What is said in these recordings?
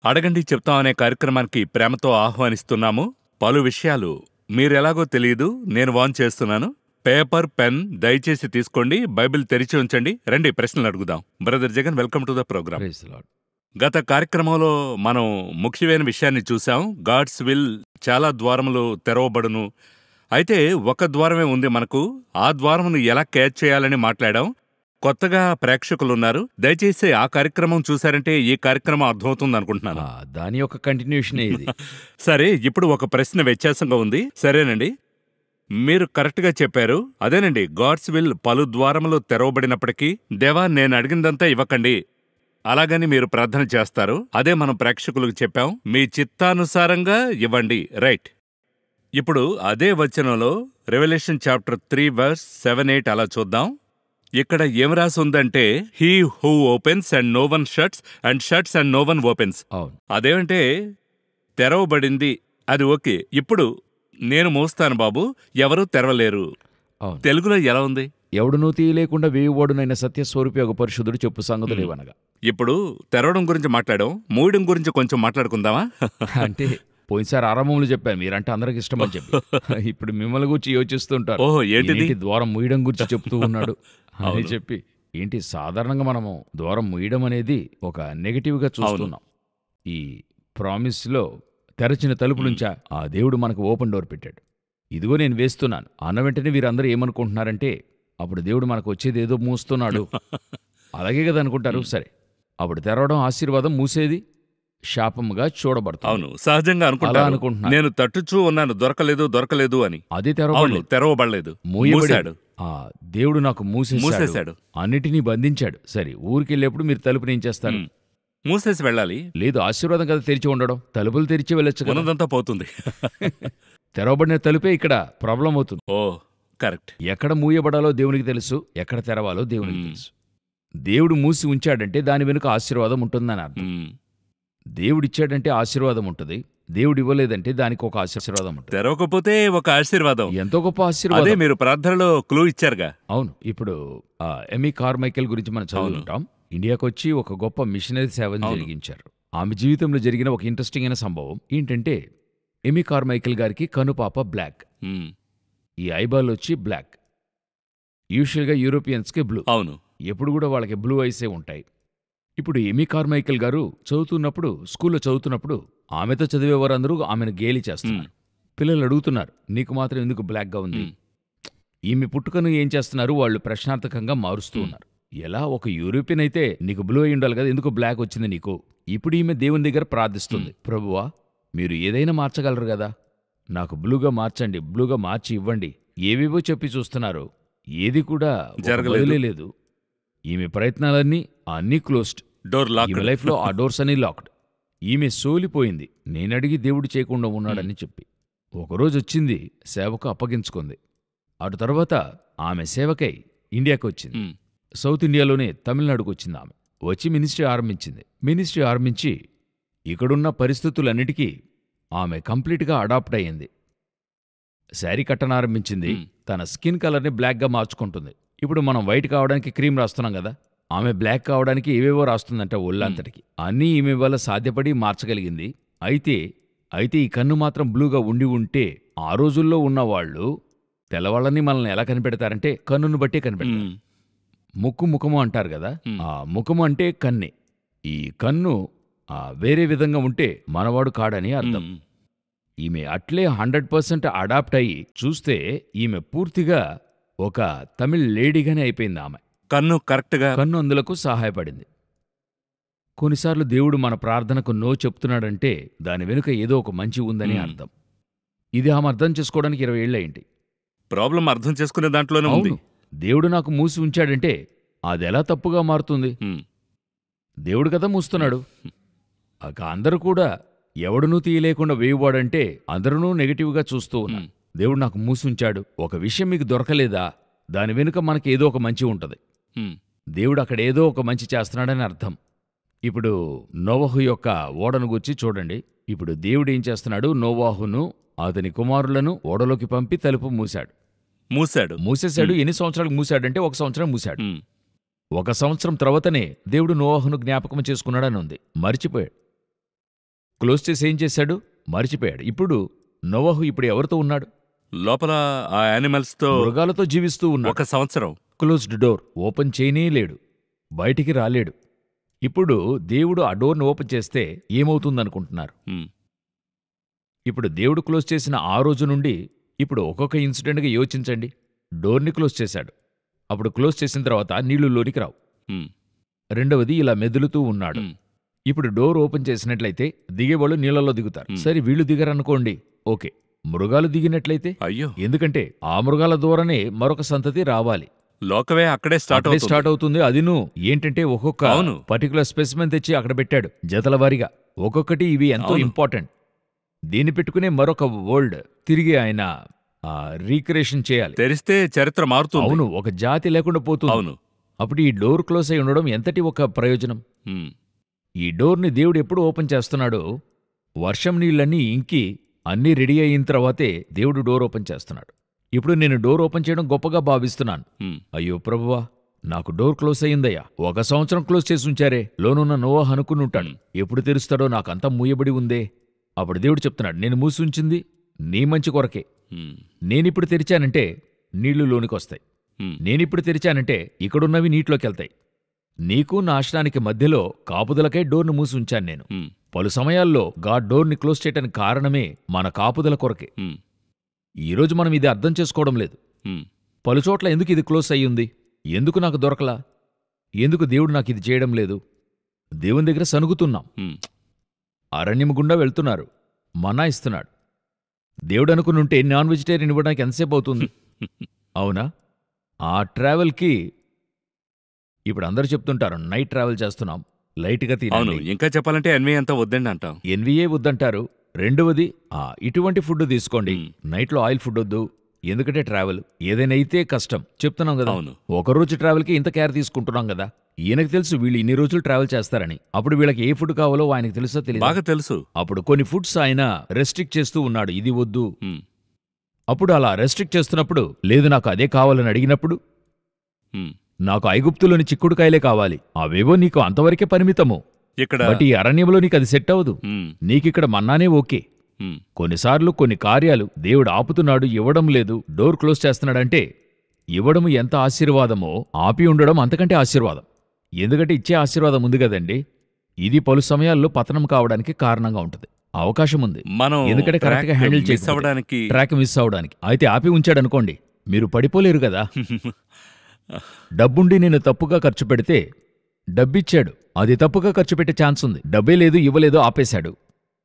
అడగండి చెప్తాం అనే కార్యక్రమానికి ప్రేమతో ఆహ్వానిస్తున్నాము. పలు విషయాలు మీరెలాగో తెలియదు, నేను వార్న్ చేస్తున్నాను. పేపర్, పెన్ దయచేసి తీసుకోండి. బైబిల్ తెరిచి ఉంచండి. రండి ప్రశ్నలు అడుగుదాం. Brother Jagan, welcome to the programme. Praise the Lord. గత కార్యక్రమంలో మనం ముఖ్యమైన విషయాన్ని చూసాం. గాడ్స్ విల్, చాలా ద్వారములు తెరవబడును. అయితే ఒక ద్వారమే ఉంది మనకు. ఆ ద్వారమును ఎలా క్యాచ్ చేయాలని మాట్లాడాం. కొత్తగా ప్రేక్షకులున్నారు. దయచేసి ఆ కార్యక్రమం చూశారంటే ఈ కార్యక్రమం అర్థమవుతుంది అనుకుంటున్నాను. దాని యొక్క కంటిన్యూషనే ఇది. సరే, ఇప్పుడు ఒక ప్రశ్న వ్యత్యాసంగా ఉంది. సరేనండి, మీరు కరెక్ట్గా చెప్పారు. అదేనండి, గాడ్స్ విల్ పలు ద్వారములు తెరవబడినప్పటికీ దేవా నేను అడిగిందంతా ఇవ్వకండి అలాగని మీరు ప్రార్థన చేస్తారు. అదే మనం ప్రేక్షకులకు చెప్పాం, మీ చిత్తానుసారంగా ఇవ్వండి. రైట్. ఇప్పుడు అదే వచనంలో రెవల్యూషన్ చాప్టర్ 3 verse 7-8 అలా చూద్దాం. ఇక్కడ ఏం రాసి ఉందంటే, he who opens and no one shuts and shuts and no one opens. అవును. అదేమంటే తెరవబడింది, అది ఓకే. ఇప్పుడు నేను మోస్తాను బాబు, ఎవరూ తెరవలేరు. అవును. తెలుగులో ఎలా ఉంది? ఎవడునూ తీయలేకుండా వేయువాడునైన సత్యస్వరూపి ఒక పరిశుద్ధుడు చెప్పు సంగతులేవనగా. ఇప్పుడు తెరవడం గురించి మాట్లాడాం, మూయడం గురించి కొంచెం మాట్లాడుకుందామా? అంటే పోయినసారి ఆరంభంలో చెప్పాను, మీరంటే అందరికి ఇష్టమని చెప్పి. ఇప్పుడు మిమ్మల్ని గురించి యోచిస్తుంటారు, ఓహో, ఏంటిది? ఏంటి ద్వారం ముయ్యడం గురించి చెప్తూ ఉన్నాడు అని అవును. చెప్పి. ఏంటి, సాధారణంగా మనము ద్వారం ముయ్యడం అనేది ఒక నెగటివ్గా చూస్తున్నాం. ఈ ప్రామిస్లో తెరచిన తలుపు నుంచా ఆ దేవుడు మనకు ఓపెన్ డోర్ పెట్టాడు. ఇదిగో నేను వేస్తున్నాను అన్న వెంటనే వీరందరూ ఏమనుకుంటున్నారంటే, అప్పుడు దేవుడు మనకు వచ్చేది ఏదో మూస్తున్నాడు అలాగే కదా అనుకుంటారు. సరే, అప్పుడు తెరవడం ఆశీర్వాదం, మూసేది శాపముగా చూడబడుతుంది. అవును, సహజంగా అలా అనుకుంటారు. అనుకుంటున్నారు. నేను తట్టుచూ ఉన్నాను, దొరకలేదు దొరకలేదు అని. అది అవును, తెరవబడలేదు, తెరవబడలేదు, మూయబడాడు. మూసాడు. దేవుడు నాకు మూసేశాడు, మూసేశాడు. అన్నిటినీ బంధించాడు. సరే, ఊరికెళ్ళేప్పుడు మీరు తలుపుని ఏం చేస్తారు? మూసేసి వెళ్ళాలి. లేదు, ఆశీర్వాదం కదా తెరిచి ఉండడం. తలుపులు తెరిచి వెళ్ళొచ్చు కదా. ఉన్నదంతా పోతుంది. తెరవబడిన తలుపే ఇక్కడ ప్రాబ్లం అవుతుంది. ఓ, కరెక్ట్. ఎక్కడ మూయబడాలో దేవునికి తెలుసు, ఎక్కడ తెరవాలో దేవునికి తెలుసు. దేవుడు మూసి ఉంచాడంటే దాని వెనుక ఆశీర్వాదం ఉంటుందని అర్థం. దేవుడిచ్చాడంటే ఆశీర్వాదం ఉంటుంది, దేవుడు ఇవ్వలేదంటే దానికి ఒక ఆశీర్వాదం ఉంటుంది. తెరవకపోతే ఒక ఆశీర్వాదం. ఎంతో గొప్ప అదే ఆశీర్వాదం. మీరు ప్రార్థనలో క్లూ ఇచ్చారుగా. అవును. ఇప్పుడు ఎమీ కార్మైకెల్ గురించి మనం చదువుకుంటాం. ఇండియాకు వచ్చి ఒక గొప్ప మిషనరీ సేవను అవును. జరిగించారు. ఆమె జీవితంలో జరిగిన ఒక ఇంట్రెస్టింగ్ అయిన సంభవం ఏంటంటే, ఎమీ కార్మైకెల్ గారికి కనుపాప బ్లాక్, మ్మ్. ఈ ఐబాల్ వచ్చి బ్లాక్. యూజువల్గా యూరోపియన్స్కి బ్లూ. అవును. ఎప్పుడు కూడా వాళ్ళకి బ్లూ ఐసే ఉంటాయి. ఇప్పుడు ఎమీ కార్మైకెల్ గారు చదువుతున్నప్పుడు, స్కూల్లో చదువుతున్నప్పుడు ఆమెతో చదివేవారందరూ ఆమెను గేలి చేస్తున్నారు. పిల్లలు అడుగుతున్నారు, నీకు మాత్రం ఎందుకు బ్లాక్గా ఉంది? ఈమె పుట్టుకను ఏం చేస్తున్నారు వాళ్ళు ప్రశ్నార్థకంగా మారుస్తూ ఉన్నారు. ఎలా, ఒక యూరోపియన్ అయితే నీకు బ్లూ అయి ఉండాలి కదా, ఎందుకు బ్లాక్ వచ్చింది నీకు? ఇప్పుడు ఈమె దేవుని దగ్గర ప్రార్థిస్తుంది, ప్రభువా మీరు ఏదైనా మార్చగలరు కదా, నాకు బ్లూగా మార్చండి, బ్లూగా మార్చి ఇవ్వండి. ఏవేవో చెప్పి చూస్తున్నారు, ఏది కూడా జరగలేదు. లేదు. ఈమె ప్రయత్నాలన్నీ అన్నీ క్లోజ్డ్. Door lock. ఈమె లైఫ్లో ఆ డోర్స్ అన్నీ లాక్డ్. ఈమె సోలిపోయింది, నేనడిగి దేవుడు చేయకుండా ఉన్నాడని చెప్పి. ఒకరోజు వచ్చింది, సేవకు అప్పగించుకుంది. అటు తర్వాత ఆమె సేవకై ఇండియాకి వచ్చింది. సౌత్ ఇండియాలోనే తమిళనాడుకు వచ్చింది. ఆమె వచ్చి మినిస్ట్రీ ఆరంభించింది. మినిస్ట్రీ ఆరంభించి ఇక్కడున్న పరిస్థితులన్నిటికీ ఆమె కంప్లీట్గా అడాప్ట్ అయ్యింది. శారీ కట్టనారంభించింది. తన స్కిన్ కలర్ని బ్లాక్గా మార్చుకుంటుంది. ఇప్పుడు మనం వైట్ కావడానికి క్రీమ్ రాస్తున్నాం కదా, ఆమె బ్లాక్ కావడానికి ఏవేవో రాస్తుందంట ఒళ్ళంతటికి. అన్నీ ఈమె వల్ల సాధ్యపడి మార్చగలిగింది. అయితే ఈ కన్ను మాత్రం బ్లూగా ఉండి ఉంటే, ఆ రోజుల్లో ఉన్నవాళ్ళు తెల్లవాళ్ళని మనల్ని ఎలా కనిపెడతారంటే కన్నును బట్టే కనిపెడతారు. ముఖము అంటారు కదా, ఆ ముఖము అంటే కన్నే. ఈ కన్ను వేరే విధంగా ఉంటే మనవాడు కాడని అర్థం. ఈమె అట్లే 100% అడాప్ట్ అయ్యి చూస్తే ఈమె పూర్తిగా ఒక తమిళ్ లేడీగానే అయిపోయింది. ఆమె కన్ను కరెక్ట్గా, కన్ను అందులకు సహాయపడింది. కొన్నిసార్లు దేవుడు మన ప్రార్థనకు నో చెప్తున్నాడంటే దాని వెనుక ఏదో ఒక మంచి ఉందని అర్థం. ఇది ఆమె అర్థం చేసుకోవడానికి 20 ఏళ్ళయింది. ప్రాబ్లం అర్థం చేసుకునే దాంట్లోనే ఉంది. అవును, దేవుడు నాకు మూసి ఉంచాడంటే అదెలా తప్పుగా మారుతుంది? దేవుడు కదా మూస్తున్నాడు. అందరూ కూడా ఎవడునూ తీయలేకుండా వేయువాడంటే అందరూ నెగటివ్గా చూస్తూ ఉన్నారు. దేవుడు నాకు మూసి ఉంచాడు. ఒక విషయం మీకు దొరకలేదా, దాని వెనుక మనకి ఏదో ఒక మంచి ఉంటుంది. దేవుడు అక్కడ ఏదో ఒక మంచి చేస్తున్నాడని అర్థం. ఇప్పుడు నోవహు యొక్క ఓడను గురించి చూడండి. ఇప్పుడు దేవుడు ఏం చేస్తున్నాడు, నోవాహును అతని కుమారులను ఓడలోకి పంపి తలుపు మూసేశాడు. ఎన్ని సంవత్సరాలకు మూసాడంటే 1 సంవత్సరం మూసాడు. 1 సంవత్సరం తర్వాతనే దేవుడు నోవాహును జ్ఞాపకం చేసుకున్నాడని ఉంది. మర్చిపోయాడు. క్లోజ్ చేసి ఏం చేశాడు? మరిచిపోయాడు. ఇప్పుడు నోవహు ఇప్పుడు ఎవరితో ఉన్నాడు? లోపల ఆ యానిమల్స్ తో మృగాలతో జీవిస్తూ ఉన్నాడు. 1 సంవత్సరం. క్లోజ్డ్ డోర్, ఓపెన్ చేయనే లేడు, బయటికి రాలేడు. ఇప్పుడు దేవుడు ఆ డోర్ని ఓపెన్ చేస్తే ఏమవుతుందనుకుంటున్నారు? ఉమ్, ఇప్పుడు దేవుడు క్లోజ్ చేసిన ఆ రోజు నుండి ఇప్పుడు ఒక్కొక్క ఇన్సిడెంట్గా యోచించండి. డోర్ని క్లోజ్ చేశాడు. అప్పుడు క్లోజ్ చేసిన తర్వాత నీళ్లు లోనికి రావు. ఉమ్, రెండవది ఇలా మెదులుతూ ఉన్నాడు. ఉమ్, ఇప్పుడు డోర్ ఓపెన్ చేసినట్లయితే దిగేవాళ్ళు నీళ్లలో దిగుతారు. సరే, వీళ్ళు దిగరనుకోండి, ఓకే. మృగాలు దిగినట్లయితే, అయ్యో, ఎందుకంటే ఆ మృగాల ద్వారానే మరొక సంతతి రావాలి. లోకమే అక్కడే స్టార్ట్ అక్కడే అవుతుంది. స్టార్ట్ అవుతుంది. అదిను ఏంటంటే ఒక్కొక్క అవును. పర్టికులర్ స్పెసిమెన్ తెచ్చి అక్కడ పెట్టాడు జతల వారీగా. ఒక్కొక్కటి ఇవి ఎంతో అవును. ఇంపార్టెంట్. దీన్ని పెట్టుకునే మరొక వరల్డ్ తిరిగి ఆయన రీక్రియేషన్ చేయాలి. తెరిస్తే చరిత్ర మారుతుంది. అవును, ఒక జాతి లేకుండా పోతుంది. అవును. అప్పుడు ఈ డోర్ క్లోజ్ అయి ఉండడం ఎంతటి ఒక ప్రయోజనం. ఉమ్, ఈ డోర్ని దేవుడు ఎప్పుడు ఓపెన్ చేస్తున్నాడో, వర్షం నీళ్ళన్నీ ఇంకి అన్నీ రెడీ అయిన తర్వాతే దేవుడు డోర్ ఓపెన్ చేస్తున్నాడు. ఇప్పుడు నేను డోర్ ఓపెన్ చేయడం గొప్పగా భావిస్తున్నాను. ఉమ్, అయ్యో ప్రభువా, నాకు డోర్ క్లోజ్ అయ్యిందయ్యా. 1 సంవత్సరం క్లోజ్ చేసి ఉంచారే. లోనున్న నోవహు అనుకుని ఉంటాడు, ఎప్పుడు తెరుస్తాడో, నాకంతా మూయబడి ఉందే. అప్పుడు దేవుడు చెప్తున్నాడు, నేను మూసి ఉంచింది నీ మంచి కొరకే. ఉమ్, నేనిప్పుడు తెరిచానంటే నీళ్లు లోనికొస్తాయి. ఉమ్, నేనిప్పుడు తెరిచానంటే ఇక్కడున్నవి నీటిలోకెళ్తాయి. నీకు నాశనానికి మధ్యలో కాపుదలకై డోర్ను మూసి ఉంచాను నేను. ఉమ్, పలు సమయాల్లో గాడ్ డోర్ని క్లోజ్ చేయడానికి కారణమే మన కాపుదల కొరకే. ఉమ్, ఈరోజు మనం ఇది అర్థం చేసుకోవడం లేదు. ఉమ్, పలుచోట్ల ఎందుకు ఇది క్లోజ్ అయ్యింది? ఎందుకు నాకు దొరకలా? ఎందుకు దేవుడు నాకు ఇది చేయడం లేదు? దేవుని దగ్గర సనుగుతున్నాం. ఉమ్, అరణ్యము గుండా వెళ్తున్నారు, మన్నా ఇస్తున్నాడు. దేవుడు అనుకునుంటే నాన్ వెజిటేరియన్ ఇవ్వడానికి ఎంతసేపు అవుతుంది? అవునా? ఆ ట్రావెల్కి ఇప్పుడు అందరూ చెప్తుంటారు, నైట్ ట్రావెల్ చేస్తున్నాం, లైట్గా అవును. తినాలి. ఇంకా చెప్పాలంటే ఎన్వి అంతా వద్దండి అంటాం. ఎన్విఏ వద్దంటారు. రెండవది, ఇటువంటి ఫుడ్ తీసుకోండి, మ్. నైట్లో ఆయిల్ ఫుడ్ వద్దు, ఎందుకంటే ట్రావెల్ ఏదైనా అయితే కష్టం చెప్తున్నాం కదా. అవును. ఒకరోజు ట్రావెల్కి ఇంత కేర్ తీసుకుంటున్నాం కదా. ఈయనకు తెలుసు వీళ్ళు ఇన్ని రోజులు ట్రావెల్ చేస్తారని. అప్పుడు వీళ్ళకి ఏ ఫుడ్ కావాలో ఆయనకు తెలుసో తెలియదు. బాగా తెలుసు. అప్పుడు కొన్ని ఫుడ్స్ ఆయన రెస్ట్రిక్ట్ చేస్తూ ఉన్నాడు, ఇది వద్దు. ఉమ్, అప్పుడు అలా రెస్ట్రిక్ట్ చేస్తున్నప్పుడు, లేదు నాకు అదే కావాలని అడిగినప్పుడు, ఉమ్, నాకు ఐగుప్తులోని చిక్కుడుకాయలే కావాలి, అవేవో నీకు అంతవరకే పరిమితము, ఇక్కడ బట్ ఈ అరణ్యంలో నీకు అది సెట్ అవ్వదు, ఉమ్, నీకిక్కడ మన్నానే ఓకే. ఉమ్, కొన్నిసార్లు కొన్ని కార్యాలు దేవుడు ఆపుతున్నాడు, ఇవ్వడం లేదు, డోర్ క్లోజ్ చేస్తున్నాడంటే ఇవ్వడము ఎంత ఆశీర్వాదమో ఆపి ఉండడం అంతకంటే ఆశీర్వాదం. ఎందుకంటే ఇచ్చే ఆశీర్వాదం ఉంది కదండి. ఇది పలు సమయాల్లో పతనం కావడానికి కారణంగా ఉంటుంది, అవకాశం ఉంది. మనం ఎందుకంటే కరెక్ట్గా హ్యాండిల్ మిస్ చేయకపోతే, అవ్వడానికి ట్రాక్ మిస్ అవడానికి. అయితే ఆపి ఉంచాడనుకోండి, మీరు పడిపోలేరు కదా. డబ్బుండి నేను తప్పుగా ఖర్చు పెడితే, డబ్బిచ్చాడు, అది తప్పుగా ఖర్చు పెట్టే ఛాన్స్ ఉంది. డబ్బే లేదు, ఇవ్వలేదు, ఆపేశాడు,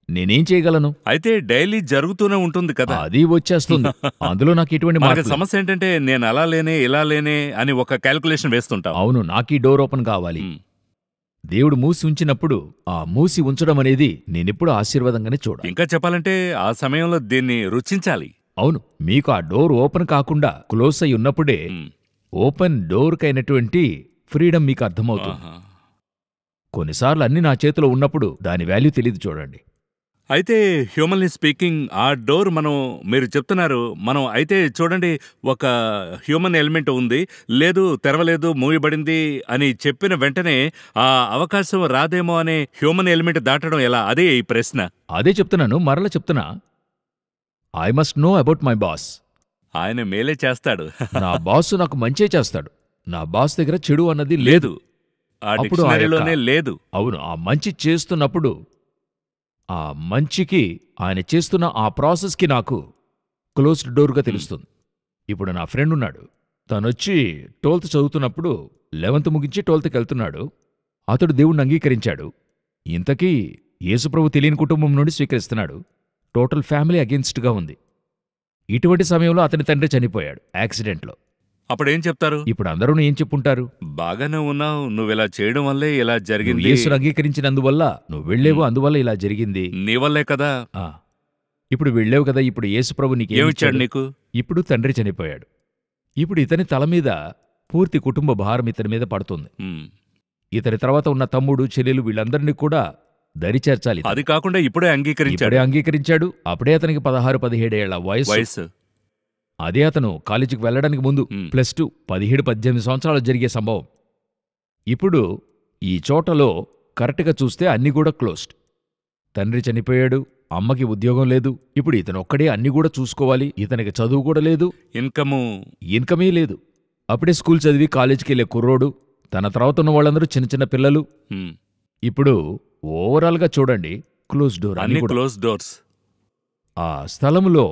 నేనేం చేయగలను? అయితే డైలీ జరుగుతూనే ఉంటుంది కదా. అది వచ్చేస్తుంది. అందులో నాకు ఇటువంటి మనకి మార్పులు. సమస్య ఏంటంటే నేను అలా లేనే ఇలా లేనే అని ఒక క్యాల్కులేషన్ వేస్తుంటాం. అవును, నాకు ఈ డోర్ ఓపెన్ కావాలి. ఉమ్, దేవుడు మూసి ఉంచినప్పుడు ఆ మూసి ఉంచడం అనేది నేనెప్పుడు ఆశీర్వాదంగానే చూడాలి. ఇంకా చెప్పాలంటే ఆ సమయంలో దీన్ని రుచించాలి. అవును, మీకు ఆ డోర్ ఓపెన్ కాకుండా క్లోజ్ అయి ఉన్నప్పుడే ఉమ్, ఓపెన్ డోర్కైనటువంటి ఫ్రీడమ్ మీకు అర్థమవుతుంది. ఆహా. కొన్నిసార్లు అన్ని నా చేతిలో ఉన్నప్పుడు దాని వాల్యూ తెలియదు చూడండి. అయితే హ్యూమన్లీ స్పీకింగ్ ఆ డోర్ మీరు చెప్తున్నారు, మనం అయితే చూడండి, ఒక హ్యూమన్ ఎలిమెంట్ ఉంది, లేదు తెరవలేదు, మూయబడింది అని చెప్పిన వెంటనే ఆ అవకాశం రాదేమో అనే హ్యూమన్ ఎలిమెంట్ దాటడం ఎలా? అదే ఈ ప్రశ్న. అదే చెప్తున్నాను, మరలా చెప్తున్నా, I must know about my boss. ఆయన మేలే చేస్తాడు. నా బాస్ నాకు మంచే చేస్తాడు. నా బాస్ దగ్గర చెడు అన్నది లేదు. లేదు, ఆ అప్పుడు ఆ డిక్షనరీలోనే యొక్క- లేదు. అవును, ఆ మంచి చేస్తున్నప్పుడు ఆ మంచికి ఆయన చేస్తున్న ఆ ప్రాసెస్కి నాకు క్లోజ్డ్ డోర్గా తెలుస్తుంది. ఇప్పుడు నా ఫ్రెండ్ ఉన్నాడు, తనొచ్చి 12th చదువుతున్నప్పుడు 11th ముగించి 12thకి వెళ్తున్నాడు. అతడు దేవుణ్ణి అంగీకరించాడు. ఇంతకీ యేసుప్రభు తెలియని కుటుంబం నుండి స్వీకరిస్తున్నాడు. టోటల్ ఫ్యామిలీ అగెన్స్ట్గా ఉంది. ఇటువంటి సమయంలో అతని తండ్రి చనిపోయాడు యాక్సిడెంట్లో. అప్పుడేం చెప్తారు? ఇప్పుడు అందరూ ఏం చెప్పుంటారు? బాగానే ఉన్నావు, నువ్విలా చేయడం వల్లే ఇలా నువ్వు జరిగింది, యేసును అంగీకరించినందువల్ల నువ్వు వెళ్ళేవు, అందువల్ల ఇలా జరిగింది. నీ వల్లే కదా. ఆ, ఇప్పుడు వెళ్ళావు కదా, ఇప్పుడు యేసుప్రభు ఏమిచ్చాడు నీకేమిచ్చాడు? నీకు? ఇప్పుడు తండ్రి చనిపోయాడు. ఇప్పుడు ఇతని తల మీద పూర్తి కుటుంబ భారం ఇతని మీద పడుతుంది. ఉమ్, ఇతని తర్వాత ఉన్న తమ్ముడు, చెల్లెలు వీళ్ళందరినీ కూడా దరిచేర్చాలి. అది కాకుండా ఇప్పుడే అంగీకరించాడు. ఇప్పుడే అంగీకరించాడు. అప్పుడే అతనికి 16-17 ఏళ్ల వయసు. అదే అతను కాలేజీకి వెళ్ళడానికి ముందు +2 17-18 సంవత్సరాలు జరిగే సంభవం. ఇప్పుడు ఈ చోటలో కరెక్ట్గా చూస్తే అన్నీ కూడా క్లోజ్డ్. తండ్రి చనిపోయాడు, అమ్మకి ఉద్యోగం లేదు, ఇప్పుడు ఇతనొక్కడే అన్ని కూడా చూసుకోవాలి, ఇతనికి చదువు కూడా లేదు, ఇన్కమే లేదు. అప్పుడే స్కూల్ చదివి కాలేజీకెళ్ళే కుర్రోడు, తన తర్వాత ఉన్న వాళ్ళందరూ చిన్న చిన్న పిల్లలు. ఇప్పుడు ఓవరాల్గా చూడండి, క్లోజ్ డోర్ అని కూడా. Close doors. ఆ స్థలములో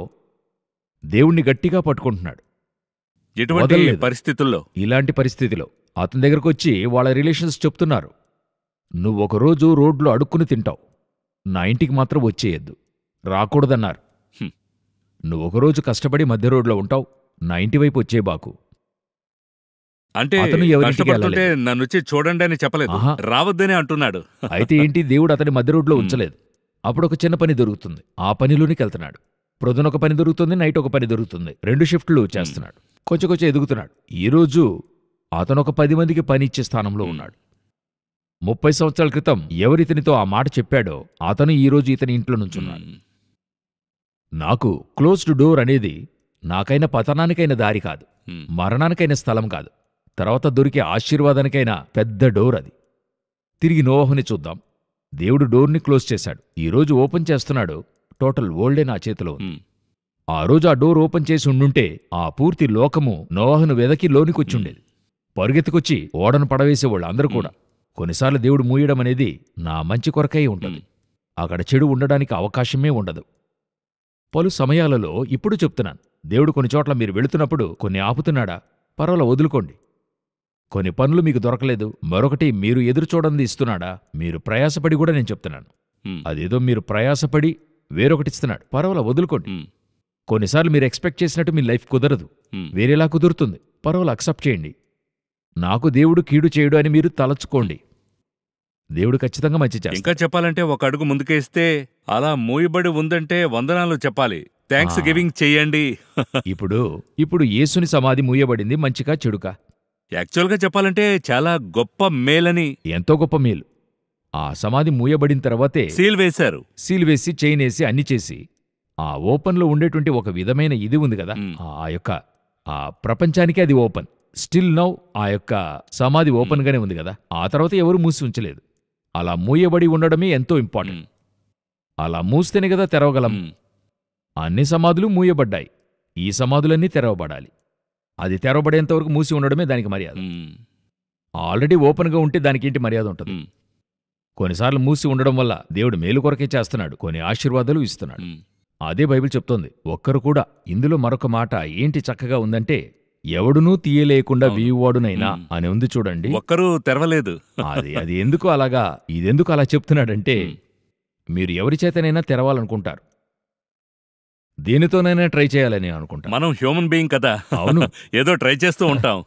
దేవుణ్ణి గట్టిగా పట్టుకుంటున్నాడు. ఎటువంటి పరిస్థితుల్లో? ఇలాంటి పరిస్థితిలో అతని దగ్గరకు వచ్చి వాళ్ళ రిలేషన్స్ చెప్తున్నారు, నువ్వొకరోజు రోడ్లో అడుక్కుని తింటావు, నా ఇంటికి మాత్రం వచ్చేయద్దు, రాకూడదన్నారు. నువ్వొకరోజు కష్టపడి మధ్య రోడ్లో ఉంటావు, నా ఇంటి వైపు వచ్చేబాకు. అంటే అతను ఎవరింటికి కష్టపడుతుంటే నన్నొచ్చి చూడండి అని చెప్పలేదు, రావద్దని అంటున్నాడు. అయితే ఏంటి, దేవుడు అతని మధ్య రోడ్లో ఉంచలేదు. అప్పుడు ఒక చిన్న పని దొరుకుతుంది, ఆ పనిలోనికి వెళ్తున్నాడు. ప్రొద్దున ఒక పని దొరుకుతుంది, నైట్ ఒక పని దొరుకుతుంది, 2 షిఫ్ట్లు చేస్తున్నాడు. కొంచెం కొంచెం ఎదుగుతున్నాడు. ఈరోజు అతను ఒక 10 మందికి పని ఇచ్చే స్థానంలో ఉన్నాడు. 30 సంవత్సరాల క్రితం ఎవరితనితో ఆ మాట చెప్పాడో అతను ఈరోజు ఇతని ఇంట్లో నుంచున్నాడు. నాకు క్లోజ్డ్ డోర్ అనేది నాకైన పతనానికైన దారి కాదు, మరణానికైన స్థలం కాదు, తర్వాత దొరికే ఆశీర్వాదానికైనా పెద్ద డోర్ అది. తిరిగి నోవహుని చూద్దాం. దేవుడు డోర్ని క్లోజ్ చేశాడు, ఈరోజు ఓపెన్ చేస్తున్నాడు. టోటల్ వరల్డే నా చేతిలో ఉంది. ఆ రోజు ఆ డోర్ ఓపెన్ చేసి ఉండుంటే ఆ పూర్తి లోకము నోవహును వెదకి లోనికొచ్చుండేది. పరుగెత్తుకొచ్చి ఓడను పడవేసేవాళ్ళు అందరూ కూడా. కొన్నిసార్లు దేవుడు మూయడం అనేది నా మంచి కొరకై ఉంటుంది, అక్కడ చెడు ఉండడానికి అవకాశమే ఉండదు. పలు సమయాలలో ఇప్పుడు చెప్తున్నాను, దేవుడు కొన్ని చోట్ల మీరు వెళుతున్నప్పుడు కొన్ని ఆపుతున్నాడా, పర్వాలా వదులుకోండి. కొన్ని పనులు మీకు దొరకలేదు, మరొకటి మీరు ఎదురుచూడంది ఇస్తున్నాడా, మీరు ప్రయాసపడి కూడా నేను చెప్తున్నాను. అదేదో మీరు ప్రయాసపడి వేరొకటిస్తున్నాడు, పర్వాలా వదులుకోండి. కొన్నిసార్లు మీరు ఎక్స్పెక్ట్ చేసినట్టు మీ లైఫ్ కుదరదు, వేరేలా కుదురుతుంది, పర్వాలా అక్సెప్ట్ చేయండి. నాకు దేవుడు కీడు చేయడు అని మీరు తలచుకోండి, దేవుడు ఖచ్చితంగా మంచి చేస్తాడు. ఇంకా చెప్పాలంటే ఒక అడుగు ముందుకేస్తే అలా మూయబడి ఉందంటే వందనాలు చెప్పాలి, థ్యాంక్స్ గివింగ్ చెయ్యండి. ఇప్పుడు యేసుని సమాధి మూయబడింది, మంచిగా చెడుకా? యాక్చువల్గా చెప్పాలంటే చాలా గొప్ప మేలని. ఎంతో గొప్ప మేలు. ఆ సమాధి మూయబడిన తర్వాతే సీల్ వేశారు, సీల్ వేసి చైన్ వేసి అన్ని చేసి ఆ ఓపెన్లో ఉండేటువంటి ఒక విధమైన ఇది ఉంది కదా, ఆ ప్రపంచానికి అది ఓపెన్. స్టిల్ నౌ ఆ యొక్క సమాధి ఓపెన్గానే ఉంది కదా, ఆ తర్వాత ఎవరు మూసి ఉంచలేదు. అలా మూయబడి ఉండడమే ఎంతో ఇంపార్టెంట్. అలా మూస్తేనే కదా తెరవగలం. అన్ని సమాధులు మూయబడ్డాయి, ఈ సమాధులన్నీ తెరవబడాలి. అది తెరవబడేంతవరకు మూసి ఉండడమే దానికి మర్యాద. ఆల్రెడీ ఓపెన్గా ఉంటే దానికి ఏంటి మర్యాద ఉంటుంది? కొన్నిసార్లు మూసి ఉండడం వల్ల దేవుడు మేలు కొరకే చేస్తున్నాడు, కొన్ని ఆశీర్వాదాలు ఇస్తున్నాడు. అదే బైబిల్ చెప్తోంది. ఒక్కరు కూడా ఇందులో మరొక మాట ఏంటి చక్కగా ఉందంటే, ఎవడునూ తీయలేకుండా వీయువాడునైనా అని ఉంది చూడండి. ఒక్కరూ తెరవలేదు. అది ఎందుకు అలాగా, ఇదెందుకు అలా చెప్తున్నాడంటే, మీరు ఎవరి చేతనైనా తెరవాలనుకుంటారు, దేనితోనైనా ట్రై చేయాలని అనుకుంటాం. మనం హ్యూమన్ బీయింగ్ కదా. అవును, ఏదో ట్రై చేస్తూ ఉంటాం.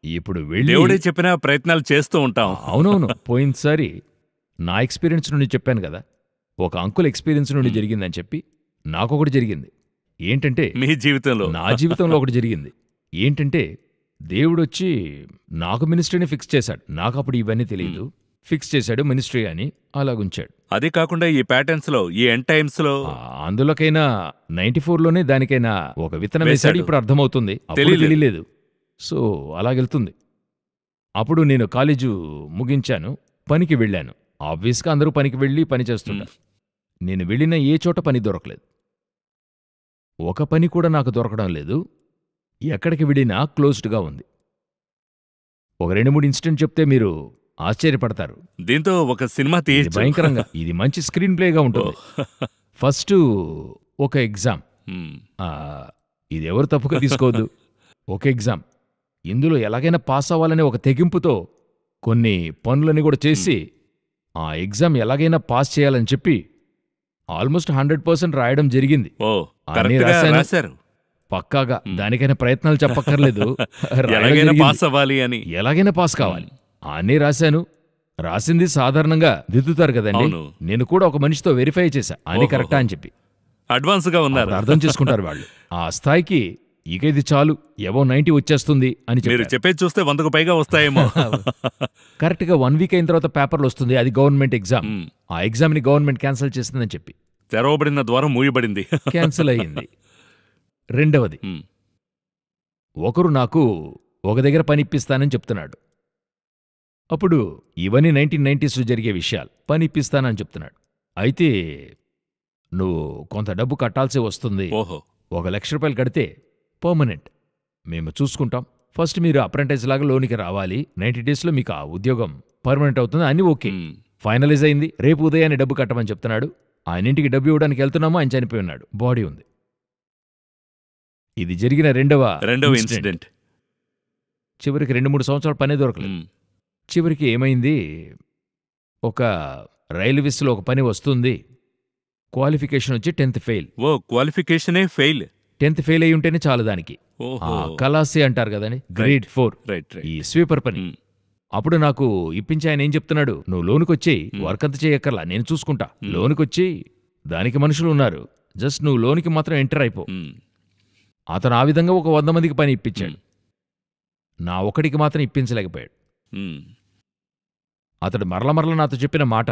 ఇప్పుడు వెళ్ళి దేవుడే చెప్పిన ప్రయత్నాలు చేస్తూ ఉంటాం. అవునవును. పోయినసారి నా ఎక్స్పీరియన్స్ నుండి చెప్పాను కదా, ఒక అంకుల్ ఎక్స్పీరియన్స్ నుండి జరిగిందని చెప్పి. నాకొకటి జరిగింది. ఏంటంటే, మీ జీవితంలో, నా జీవితంలో ఒకటి జరిగింది. ఏంటంటే, దేవుడొచ్చి నాకు మినిస్ట్రీని ఫిక్స్ చేశాడు. నాకు అప్పుడు ఇవన్నీ తెలియదు. ఫిక్స్ చేశాడు మినిస్ట్రీ అని, అలాగుంచాడు. అది కాకుండా ఈ ప్యాటర్న్స్ లో, ఈ ఎండ్ టైమ్స్ లో, అందులోకైనా 94లోనే దానికైనా ఒక విత్తనం వేశాడు. ఇప్పుడు అర్థమవుతుంది, తెలియలేదు. సో అలాగెళ్తుంది. అప్పుడు నేను కాలేజు ముగించాను, పనికి వెళ్ళాను. ఆబ్వియస్గా అందరూ పనికి వెళ్ళి పని చేస్తున్నారు. నేను వెళ్ళిన ఏ చోట పని దొరకలేదు. ఒక పని కూడా నాకు దొరకడం లేదు. ఎక్కడికి వెళ్ళినా క్లోజ్డ్గా ఉంది. ఒక 2-3 ఇన్సిడెంట్ చెప్తే మీరు ఆశ్చర్యపడతారు. దీంతో ఒక సినిమా తీయచ్చు భయంకరంగా. ఇది మంచి స్క్రీన్ ప్లేగా ఉంటుంది. ఫస్ట్ ఒక ఎగ్జామ్, ఇది ఎవరు తప్పుగా తీసుకోవద్దు. ఒక ఎగ్జామ్, ఇందులో ఎలాగైనా పాస్ అవ్వాలనే ఒక తెగింపుతో కొన్ని పనులని కూడా చేసి ఆ ఎగ్జామ్ ఎలాగైనా పాస్ చేయాలని చెప్పి ఆల్మోస్ట్ 100% రాయడం జరిగింది. పక్కాగా. దానికైనా ప్రయత్నాలు చెప్పక్కర్లేదు, ఎలాగైనా పాస్ కావాలి అన్నీ రాశాను. రాసింది సాధారణంగా దిద్దుతారు కదండి, నేను కూడా ఒక మనిషితో వెరిఫై చేశా అని కరెక్టా అని చెప్పి. అడ్వాన్స్ గా ఉన్నారు, అర్థం చేసుకుంటారు వాళ్ళు. ఆ స్థాయికి ఇక ఇది చాలు, ఏవో 90 వచ్చేస్తుంది అని చెప్పేది చూస్తే 100కు పైగా వస్తాయేమో. కరెక్ట్గా 1 వీక్ అయిన తర్వాత పేపర్లు వస్తుంది, అది గవర్నమెంట్ ఎగ్జామ్. ఆ ఎగ్జామ్ని గవర్నమెంట్ క్యాన్సిల్ చేస్తుందని చెప్పి తెరవబడిన ద్వారం మూయబడింది, క్యాన్సిల్ అయ్యింది. రెండవది, ఒకరు నాకు ఒక దగ్గర పని ఇప్పిస్తానని చెప్తున్నాడు. అప్పుడు ఇవన్నీ 1990s జరిగే విషయాలు. పని ఇప్పిస్తానని చెప్తున్నాడు. అయితే నువ్వు కొంత డబ్బు కట్టాల్సి వస్తుంది. ఓహో. 1,00,000 రూపాయలు కడితే పర్మనెంట్ మేము చూసుకుంటాం. ఫస్ట్ మీరు అప్రెంటైజ్ లాగా లోనికి రావాలి. 90 డేస్లో మీకు ఆ ఉద్యోగం పర్మనెంట్ అవుతుంది. అన్నీ ఓకే, ఫైనలైజ్ అయింది. రేపు ఉదయాన్నే డబ్బు కట్టమని చెప్తున్నాడు. ఆయన ఇంటికి డబ్బు ఇవ్వడానికి వెళ్తున్నామో ఆయన చనిపోయి ఉన్నాడు, బాడీ ఉంది. ఇది జరిగిన రెండవ ఇన్సిడెంట్. చివరికి 2-3 సంవత్సరాల పనే దొరకలేదు. చివరికి ఏమైంది, ఒక రైల్వేస్లో ఒక పని వస్తుంది. క్వాలిఫికేషన్ వచ్చి 10th ఫెయిల్. ఓ, క్వాలిఫికేషనే ఫెయిల్. 10th ఫెయిల్ అయి ఉంటేనే చాలు దానికి. ఓహో. కలాసి అంటారు కదండి, గ్రేడ్ 4, రైట్. ఈ స్వీపర్ పని. అప్పుడు నాకు ఇప్పించి ఆయన ఏం చెప్తున్నాడు, నువ్వు లోనుకొచ్చి వర్క్ అంతా చేయక్కర్లా, నేను చూసుకుంటా. లోనుకొచ్చి దానికి మనుషులు ఉన్నారు, జస్ట్ నువ్వు లోనికి మాత్రం ఎంటర్ అయిపో. అతను ఆ విధంగా ఒక 100 మందికి పని ఇప్పించాడు. నా ఒకడికి మాత్రం ఇప్పించలేకపోయాడు. అతడు మరల నాతో చెప్పిన మాట,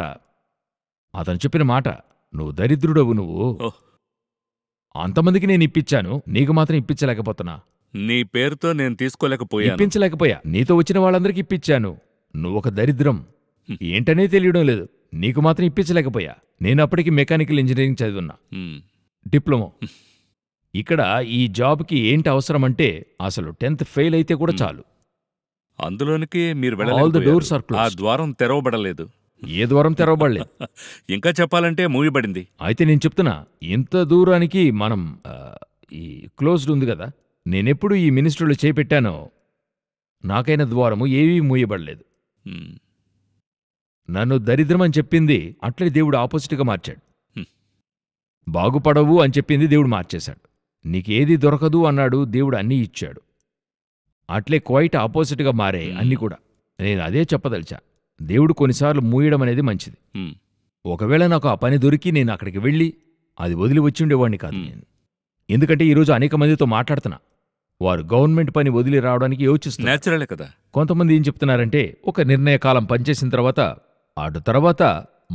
అతను చెప్పిన మాట, నువ్వు దరిద్రుడవు, నువ్వు అంతమందికి నేను ఇప్పించాను, నీకు మాత్రం ఇప్పించలేకపోతున్నా. నీ పేరుతో నేను ఇప్పించలేకపోయా. నీతో వచ్చిన వాళ్ళందరికీ ఇప్పించాను, నువ్వొక దరిద్రం, ఏంటనే తెలియడం లేదు, నీకు మాత్రం ఇప్పించలేకపోయా. నేను అప్పటికి మెకానికల్ ఇంజనీరింగ్ చదివున్నా, డిప్లొమా. ఇక్కడ ఈ జాబ్కి ఏంటి అవసరమంటే అసలు 10th ఫెయిల్ అయితే కూడా చాలు. అందులోనికి మీరు all the doors are closed. ఆ ద్వారం తెరవబడలేదు. ఏ ద్వారం తెరవబడలేదు. ఇంకా చెప్పాలంటే మూయబడింది. అయితే నేను చెప్తున్నా, ఇంత దూరానికి మనం ఈ క్లోజ్డ్ ఉంది కదా. నేనెప్పుడు ఈ మినిస్ట్రీలో చేపెట్టానో నాకైన ద్వారము ఏవీ మూయబడలేదు. నన్ను దరిద్రం అని చెప్పింది అట్లే దేవుడు ఆపోజిట్గా మార్చాడు. బాగుపడవు అని చెప్పింది దేవుడు మార్చేశాడు. నీకేది దొరకదు అన్నాడు, దేవుడు అన్నీ ఇచ్చాడు. అట్లే క్వైట్ ఆపోజిట్గా మారే అన్నీ కూడా. నేను అదే చెప్పదలిచా, దేవుడు కొన్నిసార్లు మూయడం అనేది మంచిది. ఒకవేళ నాకు ఆ పని దొరికి నేను అక్కడికి వెళ్ళి అది వదిలి వచ్చి ఉండేవాడిని కాదు నేను. ఎందుకంటే ఈరోజు అనేక మందితో మాట్లాడుతున్నా, వారు గవర్నమెంట్ పని వదిలి రావడానికి యోచిస్తున్నారు. నేచురలే కదా. కొంతమంది ఏం చెప్తున్నారంటే, ఒక నిర్ణయ కాలం పనిచేసిన తర్వాత అటు తర్వాత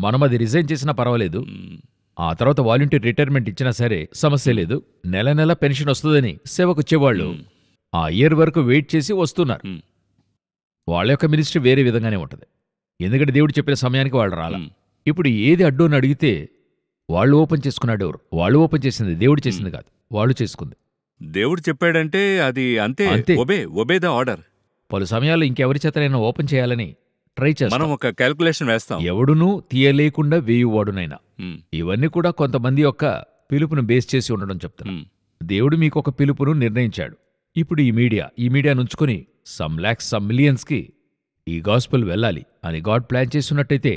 మనం అది రిజైన్ చేసినా పర్వాలేదు, ఆ తర్వాత వాలంటీర్ రిటైర్మెంట్ ఇచ్చినా సరే సమస్య లేదు, నెల నెల పెన్షన్ వస్తుందని సేవకొచ్చేవాళ్ళు ఆ ఇయర్ వరకు వెయిట్ చేసి వస్తున్నారు. వాళ్ళ యొక్క మినిస్ట్రీ వేరే విధంగానే ఉంటుంది. ఎందుకంటే దేవుడు చెప్పిన సమయానికి వాళ్ళు రాలా. ఇప్పుడు ఏది అడ్డు అని అడిగితే వాళ్ళు ఓపెన్ చేసుకున్నాడు. ఎవరు వాళ్ళు ఓపెన్ చేసింది? దేవుడు చేసింది కాదు, వాళ్ళు చేసుకుంది. దేవుడు చెప్పాడంటే అది అంతే. Obey the order. పలు సమయాల్లో ఇంకెవరి చేతనైనా ఓపెన్ చేయాలని ట్రై చేస్తాం. మనం ఒక క్యాల్కులేషన్ వేస్తాం. ఎవడునూ తీయలేకుండా వేయువాడునైనా. ఇవన్నీ కూడా కొంతమంది యొక్క పిలుపును బేస్ చేసి ఉండడం చెప్తున్నాం. దేవుడు మీకు ఒక పిలుపును నిర్ణయించాడు. ఇప్పుడు ఈ మీడియా నుంచుకొని సమ్ మిలియన్స్కి ఈ గాస్పెల్ వెళ్ళాలి అని గాడ్ ప్లాన్ చేస్తున్నట్టయితే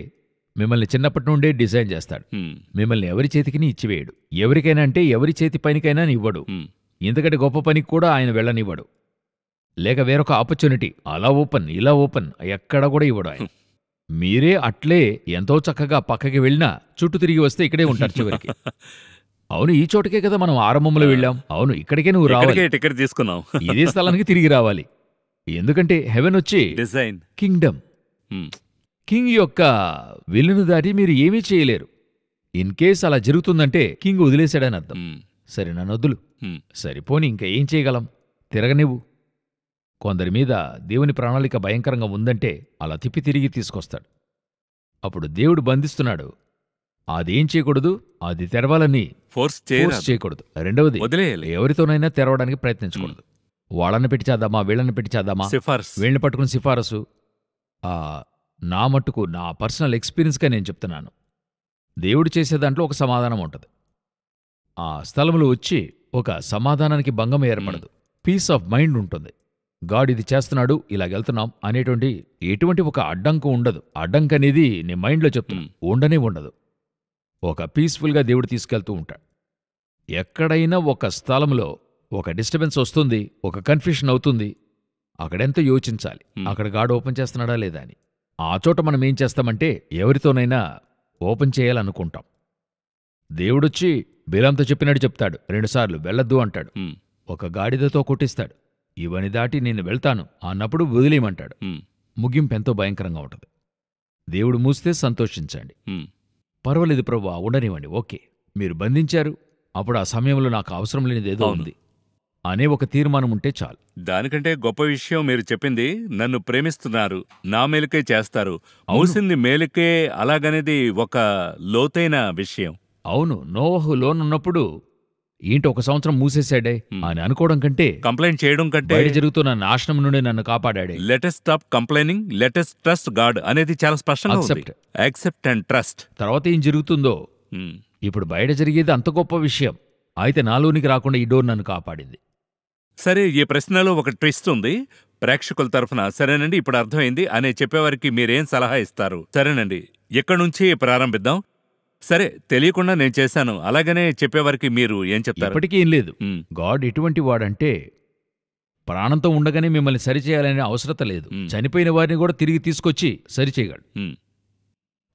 మిమ్మల్ని చిన్నప్పటి నుండే డిజైన్ చేస్తాడు. మిమ్మల్ని ఎవరి చేతికిని ఇచ్చివేయడు. ఎవరికైనా అంటే ఎవరి చేతి పనికైనా ఇవ్వడు. ఎందుకంటే గొప్ప పనికి కూడా ఆయన వెళ్ళనివ్వడు. లేక వేరొక ఆపర్చునిటీ అలా ఓపెన్ ఇలా ఓపెన్ ఎక్కడ కూడా ఇవ్వడు ఆయన. మీరే అట్లే ఎంతో చక్కగా పక్కకి వెళ్ళినా చుట్టూ తిరిగి వస్తే ఇక్కడే ఉంటారు చివరికి. అవును, ఈ చోటకే కదా మనం ఆరంభంలో వెళ్ళాం. అవును, ఇక్కడికే నువ్వు రావాలి, టికెట్ తీసుకున్నావు, ఇదే స్థలానికి తిరిగి రావాలి. ఎందుకంటే హెవెన్ వచ్చి డిజైన్, కింగ్డమ్. కింగ్ యొక్క విల్లును దాటి మీరు ఏమీ చేయలేరు. ఇన్ కేస్ అలా జరుగుతుందంటే కింగ్ వదిలేశాడని అర్థం. సరే, నన్ను వద్దులు, సరిపోని ఇంకా ఏం చేయగలం, తిరగనివ్వు. కొందరి మీద దేవుని ప్రణాళిక భయంకరంగా ఉందంటే అలా తిప్పి తిరిగి తీసుకొస్తాడు. అప్పుడు దేవుడు బంధిస్తున్నాడు. అదేం చేయకూడదు, అది తెరవాలని ఫోర్స్ చేయకూడదు. రెండవది, ఎవరితోనైనా తెరవడానికి ప్రయత్నించకూడదు. వాళ్ళని పెట్టి చేద్దామా, వీళ్ళని పెట్టి చేద్దామా, వీళ్ళని పట్టుకుని సిఫారసు. నా మట్టుకు నా పర్సనల్ ఎక్స్పీరియన్స్గా నేను చెప్తున్నాను, దేవుడు చేసే దాంట్లో ఒక సమాధానం ఉంటుంది. ఆ స్థలంలో వచ్చి ఒక సమాధానానికి భంగం ఏర్పడదు, పీస్ ఆఫ్ మైండ్ ఉంటుంది. గాడ్ ఇది చేస్తున్నాడు, ఇలాగెళ్తున్నాం అనేటువంటి ఎటువంటి ఒక అడ్డంకు ఉండదు. అడ్డంకు అనేది నీ మైండ్లో చెప్తున్నా, ఉండనే ఉండదు. ఒక పీస్ఫుల్గా దేవుడు తీసుకెళ్తూ ఉంటాడు. ఎక్కడైనా ఒక స్థలంలో ఒక డిస్టర్బెన్స్ వస్తుంది, ఒక కన్ఫ్యూషన్ అవుతుంది, అక్కడెంత యోచించాలి, అక్కడ గాడ్ ఓపెన్ చేస్తున్నాడా లేదా అని. ఆ చోట మనం ఏం చేస్తామంటే ఎవరితోనైనా ఓపెన్ చేయాలనుకుంటాం. దేవుడొచ్చి బిలాంతో చెప్పినట్టు చెప్తాడు, 2 సార్లు వెళ్ళొద్దు అంటాడు. ఒక గాడిదతో కొట్టిస్తాడు, ఇవని దాటి నేను వెళ్తాను అన్నప్పుడు వదిలేయమంటాడు. ముగింపు ఎంతో భయంకరంగా ఉంటుంది. దేవుడు మూస్తే సంతోషించండి, పర్వాలేదు ప్రభువా ఉండనివ్వండి, ఓకే మీరు బంధించారు, అప్పుడు ఆ సమయంలో నాకు అవసరం లేనిదేదో ఉంది అనే ఒక తీర్మానం ఉంటే చాలు. దానికంటే గొప్ప విషయం మీరు చెప్పింది, నన్ను ప్రేమిస్తున్నారు, నా మేలుకే చేస్తారు, మూసింది మేలుకే అలాగనేది ఒక లోతైన విషయం. అవును, నోవహు లోనున్నప్పుడు ఏంటి 1 సంవత్సరం మూసేశాడే అని అనుకోవడం కంటే, కంప్లైంట్ చేయడం కంటే, బయట జరుగుతున్న నాశనం నుండి నన్ను కాపాడాడే. Let us stop complaining, let us trust God అనేది చాలా స్పష్టంగా ఉంది. Accept. Accept and trust. తర్వాత ఏం జరుగుతుందో, ఇప్పుడు బయట జరిగేది అంత గొప్ప విషయం, అయితే నాలోనికి రాకుండా ఈ డోర్ నన్ను కాపాడింది. సరే, ఈ ప్రశ్నలో ఒక ట్విస్ట్ ఉంది ప్రేక్షకుల తరఫున. సరేనండి, ఇప్పుడు అర్థమైంది అనే చెప్పేవారికి మీరేం సలహా ఇస్తారు? సరేనండి, ఎక్కడి నుంచి ప్రారంభిద్దాం? సరే, తెలియకుండా నేను చేశాను అలాగనే చెప్పేవారికి మీరు ఏం చెప్తారు? ఇప్పటికీ ఏం లేదు. గాడ్ ఎటువంటి వాడంటే, ప్రాణంతో ఉండగానే మిమ్మల్ని సరిచేయాలనే అవసరత లేదు. చనిపోయిన వారిని కూడా తిరిగి తీసుకొచ్చి సరిచేయగలడు.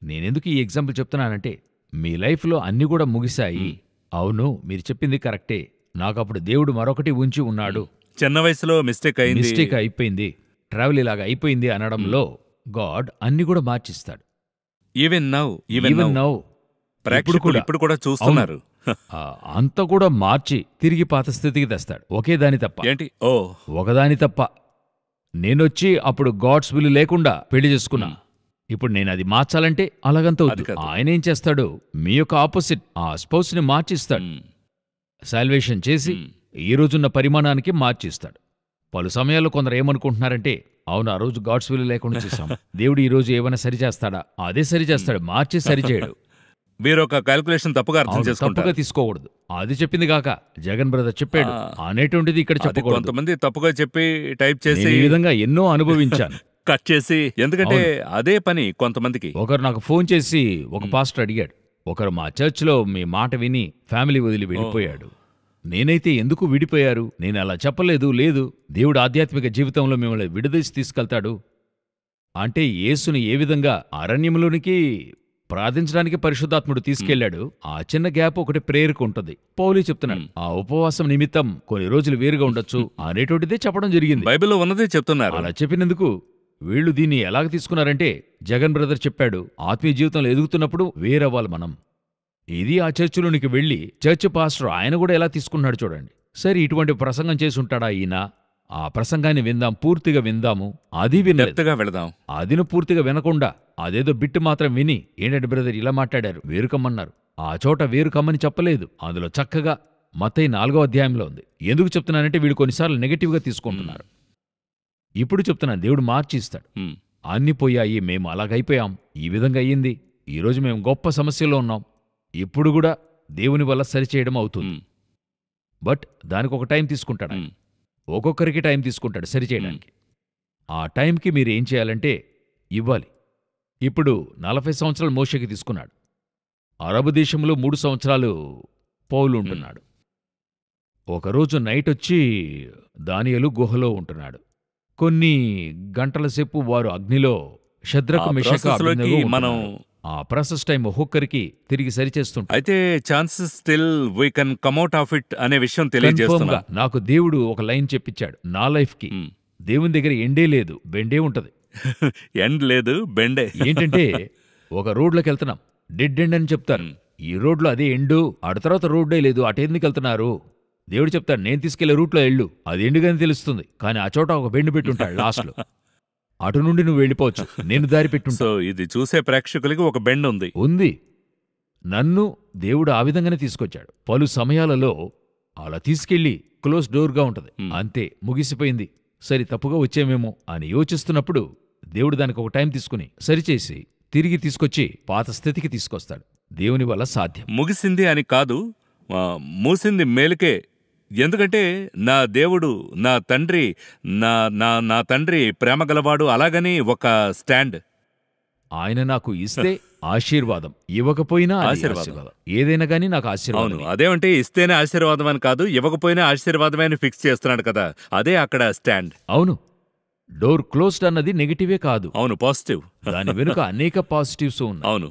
నేనెందుకు ఈ ఎగ్జాంపుల్ చెప్తున్నానంటే, మీ లైఫ్లో అన్నీ కూడా ముగిశాయి. అవును, మీరు చెప్పింది కరెక్టే, నాకప్పుడు దేవుడు మరొకటి ఉంచి ఉన్నాడు. చిన్న వయసులో మిస్టేక్ అయిపోయింది, ట్రావెల్ ఇలాగ అయిపోయింది అనడంలో గాడ్ అన్ని కూడా మార్చిస్తాడు. ఈవెన్ నౌ ఇప్పుడు కూడా చూస్తున్నారు. అంత కూడా మార్చి తిరిగి పాత స్థితికి తెస్తాడు. ఒకే దాని తప్ప. ఏంటి? ఒకదాని తప్ప. నేనొచ్చి అప్పుడు గాడ్స్ విల్ లేకుండా పెళ్లి చేసుకున్నా. ఇప్పుడు నేను అది మార్చాలంటే అలాగంత ఆయన ఏం చేస్తాడు, మీ యొక్క ఆపోజిట్ ఆ స్పౌస్ ని మార్చిస్తాడు. సాల్వేషన్ చేసి ఈ రోజున్న పరిమాణానికి మార్చిస్తాడు. పలు సమయాల్లో కొందరు ఏమనుకుంటున్నారంటే, అవును ఆ రోజు గాడ్స్ విల్ లేకుండా చేశాం, దేవుడు ఈ రోజు ఏమైనా సరిచేస్తాడా? అదే సరిచేస్తాడు, మార్చి సరిచేయడు. వీరొక క్యాల్కులేషన్ తప్పుగా అర్థం చేసుకుంటారు. తప్పుగా తీసుకోకూడదు. అది చెప్పింది కాక జగన్ బ్రదర్ చెప్పాడు అనేటువంటిది ఇక్కడ చెప్పకూడదు. కొంతమంది తప్పుగా చెప్పి టైప్ చేసి ఈ విధంగా ఎన్నో అనుభవించాను. కట్ చేసి, ఎందుకంటే అదే పని కొంతమందికి. ఒకరు నాకు ఫోన్ చేసి ఒక పాస్టర్ అడిగాడు, ఒకరు మా చర్చ్లో మీ మాట విని ఫ్యామిలీ వదిలి వెళ్ళిపోయాడు. నేనైతే ఎందుకు విడిపోయారు? నేను అలా చెప్పలేదు. లేదు, దేవుడు ఆధ్యాత్మిక జీవితంలో మిమ్మల్ని విడదీసి తీసుకెళ్తాడు అంటే, యేసుని ఏ విధంగా అరణ్యంలోనికి ప్రార్థించడానికి పరిశుద్ధాత్ముడు తీసుకెళ్లాడు, ఆ చిన్న గ్యాప్ ఒకటి ప్రేయర్కు ఉంటుంది. పౌలు చెప్తున్నాడు, ఆ ఉపవాసం నిమిత్తం కొన్ని రోజులు వేరుగా ఉండొచ్చు అనేటువంటిదే చెప్పడం జరిగింది. బైబిల్లో ఉన్నదే చెప్తున్నారు. అలా చెప్పినందుకు వీళ్ళు దీన్ని ఎలాగ తీసుకున్నారంటే, జగన్ బ్రదర్ చెప్పాడు, ఆత్మీయ జీవితంలో ఎదుగుతున్నప్పుడు వేరవ్వాలి మనం. ఇది ఆ చర్చిలోనికి వెళ్ళి చర్చ్ పాస్టర్ ఆయన కూడా ఎలా తీసుకున్నాడు చూడండి. సరే, ఇటువంటి ప్రసంగం చేసి ఉంటాడా ఈయన? ఆ ప్రసంగాన్ని విందాం, పూర్తిగా విందాము. అది వెళదాం. అదిను పూర్తిగా వినకుండా అదేదో బిట్టు మాత్రం విని, ఏంటంటే బ్రదర్ ఇలా మాట్లాడారు, వేరుకమ్మన్నారు. ఆ చోట వేరుకమ్మని చెప్పలేదు. అందులో చక్కగా మత్తయి 4వ అధ్యాయంలో ఉంది. ఎందుకు చెప్తున్నానంటే, వీళ్ళు కొన్నిసార్లు నెగటివ్గా తీసుకుంటున్నారు. ఇప్పుడు చెప్తున్నాను, దేవుడు మార్చి ఇస్తాడు. అన్ని పోయాయి, మేము అలాగైపోయాం, ఈ విధంగా అయ్యింది, ఈరోజు మేము గొప్ప సమస్యలో ఉన్నాం, ఇప్పుడు కూడా దేవుని వల్ల సరిచేయడం అవుతుంది. బట్ దానికి ఒక టైం తీసుకుంటాడు. ఒక్కొక్కరికి టైం తీసుకుంటాడు సరిచేయడానికి. ఆ టైంకి మీరు ఏం చేయాలంటే ఇవ్వాలి. ఇప్పుడు 40 సంవత్సరాలు మోషేకి తీసుకున్నాడు. అరబ్ దేశంలో 3 సంవత్సరాలు పౌలు ఉంటున్నాడు. ఒకరోజు నైట్ వచ్చి దానియేలు గుహలో ఉంటున్నాడు. కొన్ని గంటల సేపు వారు అగ్నిలో షద్రకు మెషకు అబేద్నెగో మనం ఆ ప్రాసెస్ టైం ఒక్కొక్కరికి తిరిగి సరిచేస్తుంటాం. అయితే chances still we can come out of it అనే విషయం తెలియజేస్తున్నా. నాకు దేవుడు ఒక లైన్ చెప్పించాడు నా లైఫ్కి. దేవుని దగ్గర ఎండే లేదు, బెండే ఉంటది. ఎండ్ లేదు, బెండే. ఏంటంటే, ఒక రోడ్లోకి వెళ్తున్నాం, డెడ్ ఎండ్ అని చెప్తారు. ఈ రోడ్లో అదే ఎండు, ఆడ తర్వాత రోడ్డే లేదు, అటెందుకు వెళ్తున్నారు? దేవుడు చెప్తాడు, నేను తీసుకెళ్లే రూట్లో ఎళ్ళు, అది ఎండుగానే తెలుస్తుంది, కానీ ఆ చోట ఒక బెండు పెట్టుంటాడు లాస్ట్లో, అటు నుండి నువ్వు వెళ్ళిపోవచ్చు, నేను దారి పెట్టుంటా. సో ఇది చూసే ప్రేక్షకులకి ఒక బెండ్ ఉంది. నన్ను దేవుడు ఆ విధంగానే తీసుకొచ్చాడు. పలు సమయాలలో అలా తీసుకెళ్లి క్లోజ్ డోర్గా ఉంటది, అంతే, ముగిసిపోయింది, సరి తప్పుగా వచ్చేమేమో అని యోచిస్తున్నప్పుడు దేవుడు దానికి ఒక టైం తీసుకుని సరిచేసి తిరిగి తీసుకొచ్చి పాత స్థితికి తీసుకొస్తాడు. దేవుని వల్ల సాధ్యం. ముగిసింది అని కాదు, మూసింది మేలుకే. ఎందుకంటే నా దేవుడు, నా తండ్రి, నా తండ్రి ప్రేమ గలవాడు, అలాగని ఒక స్టాండ్. ఆయన నాకు ఇస్తే ఆశీర్వాదం, ఇవ్వకపోయినా ఆశీర్వాదం. ఏదైనా గానీ నాకు ఆశీర్వాదం. అదేమంటే ఇస్తేనే ఆశీర్వాదం అని కాదు, ఇవ్వకపోయినా ఆశీర్వాదమే అని ఫిక్స్ చేస్తున్నాడు కదా, అదే అక్కడ స్టాండ్. అవును, డోర్ క్లోజ్డ్ అన్నది నెగటివే కాదు. అవును, పాజిటివ్. దాని వెనుక అనేక పాజిటివ్స్ ఉన్నాయి. అవును,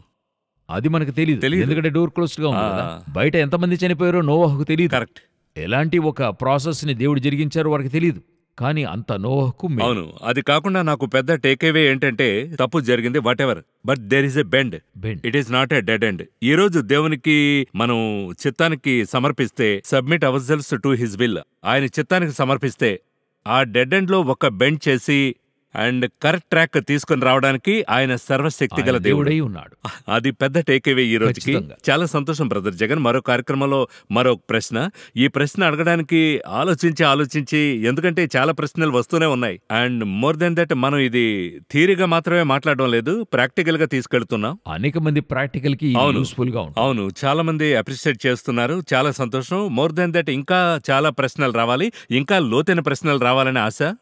అది మనకు తెలియదు, ఎందుకంటే డోర్ క్లోజ్డ్ గా ఉంది కదా. బయట ఎంతమంది చనిపోయారో నోవహుకు తెలియదు. కరెక్ట్. ఎలాంటి ఒక ప్రాసెస్ ని దేవుడు జరిగించారో వారికి తెలియదు. కానీ అంత నోహకు మేలు. అవును. అది కాకుండా నాకు పెద్ద టేకేవే ఏంటంటే తప్పు జరిగింది whatever, but there is a bend. Bend. It is not a dead end. ఈ రోజు దేవునికి మనం చిత్తానికి సమర్పిస్తే, submit ourselves to his will, ఆయన చిత్తానికి సమర్పిస్తే ఆ డెడ్ ఎండ్ లో ఒక బెండ్ చేసి అండ్ కరెక్ట్ ట్రాక్ తీసుకుని రావడానికి ఆయన సర్వశక్తి గల ఆయన దేవుడు. దేవుడై ఉన్నాడు. అది పెద్ద టేకేవే ఈ రోజుకి. ఖచ్చితంగా. చాలా సంతోషం బ్రదర్ జగన్. మరో కార్యక్రమంలో మరో ప్రశ్న. ఈ ప్రశ్న అడగడానికి ఆలోచించి ఎందుకంటే చాలా ప్రశ్నలు వస్తూనే ఉన్నాయి. అండ్ మోర్ దెన్ దట్ మనం ఇది థియరీగా మాత్రమే మాట్లాడడం లేదు, ప్రాక్టికల్ గా తీసుకెళ్తున్నాం. అనేక మంది ప్రాక్టికల్ కి అవును. యూస్ఫుల్ గా ఉంటుంది. అవును, చాలా మంది అప్రిషియేట్ చేస్తున్నారు. చాలా సంతోషం. మోర్ దెన్ దట్ ఇంకా చాలా ప్రశ్నలు రావాలి, ఇంకా లోతైన ప్రశ్నలు రావాలని ఆశ.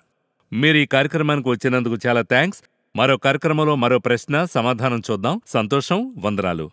మీరు ఈ కార్యక్రమానికి వచ్చినందుకు చాలా థ్యాంక్స్. మరో కార్యక్రమంలో మరో ప్రశ్న సమాధానం చూద్దాం. సంతోషం. వందనాలు.